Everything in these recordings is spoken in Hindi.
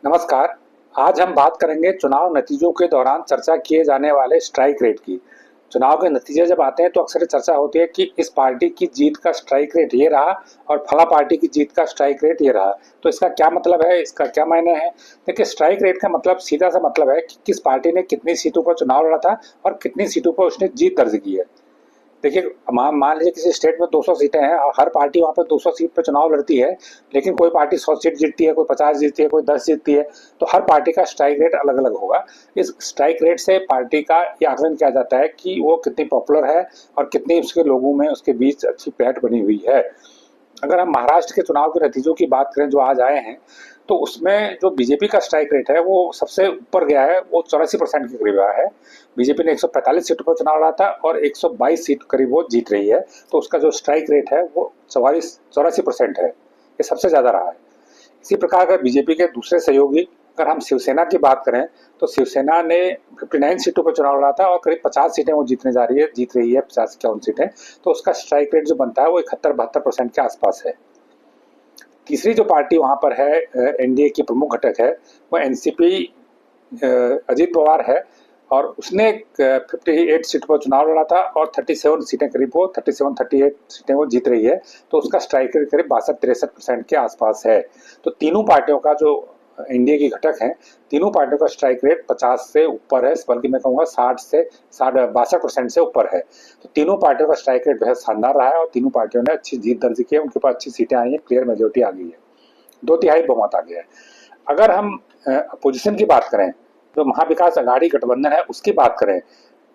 नमस्कार। आज हम बात करेंगे चुनाव नतीजों के दौरान चर्चा किए जाने वाले स्ट्राइक रेट की। चुनाव के नतीजे जब आते हैं तो अक्सर चर्चा होती है कि इस पार्टी की जीत का स्ट्राइक रेट ये रहा और फला पार्टी की जीत का स्ट्राइक रेट ये रहा। तो इसका क्या मतलब है, इसका क्या मायने है? देखिए, स्ट्राइक रेट का मतलब सीधा सा मतलब है कि किस पार्टी ने कितनी सीटों पर चुनाव लड़ा था और कितनी सीटों पर उसने जीत दर्ज की है। देखिए, मान लीजिए किसी स्टेट में 200 सीटें हैं और हर पार्टी वहाँ पे 200 सीट पे चुनाव लड़ती है, लेकिन कोई पार्टी 100 सीट जीतती है, कोई 50 जीतती है, कोई 10 जीतती है, तो हर पार्टी का स्ट्राइक रेट अलग अलग होगा। इस स्ट्राइक रेट से पार्टी का ये आकलन किया जाता है कि वो कितनी पॉपुलर है और कितनी उसके लोगों में उसके बीच अच्छी पैठ बनी हुई है। अगर हम महाराष्ट्र के चुनाव के नतीजों की बात करें जो आज आए हैं, तो उसमें जो बीजेपी का स्ट्राइक रेट है वो सबसे ऊपर गया है, वो 84% के करीब आया है। बीजेपी ने 145 सीटों पर चुनाव लड़ा था और 122 सीट करीब वो जीत रही है। तो उसका जो स्ट्राइक रेट है वो 84% है, ये सबसे ज़्यादा रहा है। इसी प्रकार का बीजेपी के दूसरे सहयोगी, अगर हम शिवसेना की बात करें, तो शिवसेना ने 59 सीटों पर चुनाव लड़ा था और करीब 50 सीटें वो जीत रही है, 50-51 सीटें। तो उसका स्ट्राइक रेट जो बनता है वो 71-72% के आसपास है। तीसरी जो पार्टी वहाँ पर है, एनडीए की प्रमुख घटक है, वो एनसीपी, अजीत पवार है और उसने 58 सीट पर चुनाव लड़ा था और 37 सीटें करीब वो 37-38 सीटें वो जीत रही है। तो उसका स्ट्राइक रेट करीब 62-63% के आसपास है। तो तीनों पार्टियों का जो इंडिया की घटक हैं, तीनों पार्टियों का स्ट्राइक रेट 50 से ऊपर है, बल्कि मैं कहूँगा 60 से 62% से ऊपर है। तो तीनों पार्टियों का स्ट्राइक रेट बेहद शानदार रहा है और तीनों पार्टियों ने अच्छी जीत दर्ज की है, उनके पास अच्छी सीटें आई हैं, क्लियर मेजोरिटी आ गई है, 2/3 बहुमत आ गया है। अगर हम अपोजिशन की बात करें, जो महाविकास अघाड़ी गठबंधन है उसकी बात करें,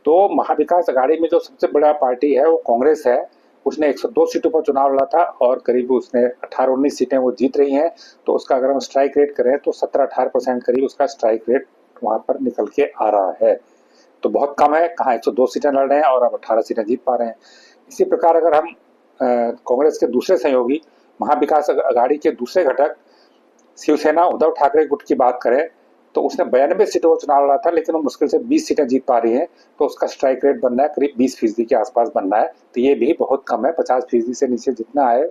तो महाविकास अघाड़ी में जो सबसे बड़ा पार्टी है वो कांग्रेस है। उसने 102 सीटों पर चुनाव लड़ा था और करीब उसने 18-19 सीटें वो जीत रही हैं। तो उसका अगर हम स्ट्राइक रेट करें तो 17-18% करीब उसका स्ट्राइक रेट वहाँ पर निकल के आ रहा है। तो बहुत कम है, कहाँ 102 सीटें लड़ रहे हैं और अब 18 सीटें जीत पा रहे हैं। इसी प्रकार अगर हम कांग्रेस के दूसरे सहयोगी, महाविकास अघाड़ी के दूसरे घटक शिवसेना उद्धव ठाकरे गुट की बात करें, तो उसने 92 सीटों पर चुनाव लड़ा था, लेकिन वो मुश्किल से 20 सीटें जीत पा रही है। तो उसका स्ट्राइक रेट बनना है करीब 20% के आसपास बनना है। तो ये भी बहुत कम है, 50% से नीचे जितना है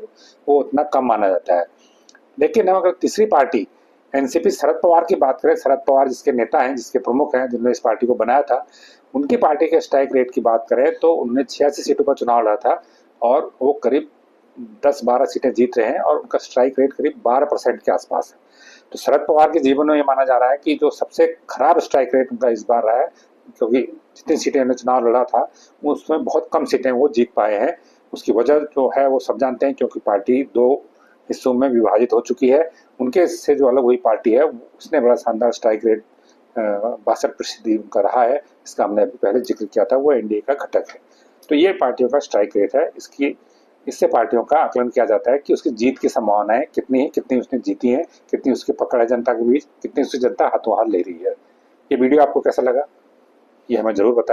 वो उतना कम माना जाता है। लेकिन हम अगर तीसरी पार्टी एनसीपी शरद पवार की बात करें, शरद पवार जिसके नेता हैं, जिसके प्रमुख हैं, जिन्होंने इस पार्टी को बनाया था, उनकी पार्टी के स्ट्राइक रेट की बात करें तो उन्होंने 86 सीटों पर चुनाव लड़ा था और वो करीब 10-12 सीटें जीत रहे हैं और उनका स्ट्राइक रेट करीब 12% के आसपास है। तो शरद पवार के जीवन में ये माना जा रहा है कि जो सबसे खराब स्ट्राइक रेट उनका इस बार रहा है, क्योंकि जितनी सीटें उन्होंने चुनाव लड़ा था उसमें बहुत कम सीटें वो जीत पाए हैं। उसकी वजह जो है वो सब जानते हैं, क्योंकि पार्टी दो हिस्सों में विभाजित हो चुकी है। उनके से जो अलग हुई पार्टी है उसने बड़ा शानदार स्ट्राइक रेट 62% उनका रहा है। इसका हमने अभी पहले जिक्र किया था, वो एनडीए का घटक है। तो ये पार्टियों का स्ट्राइक रेट है। इससे पार्टियों का आकलन किया जाता है कि उसकी जीत की संभावनाएं कितनी है, कितनी उसने जीती है, कितनी उसकी पकड़ है जनता के बीच, कितनी उससे जनता हाथों हाथ ले रही है। ये वीडियो आपको कैसा लगा, ये हमें जरूर बताएं।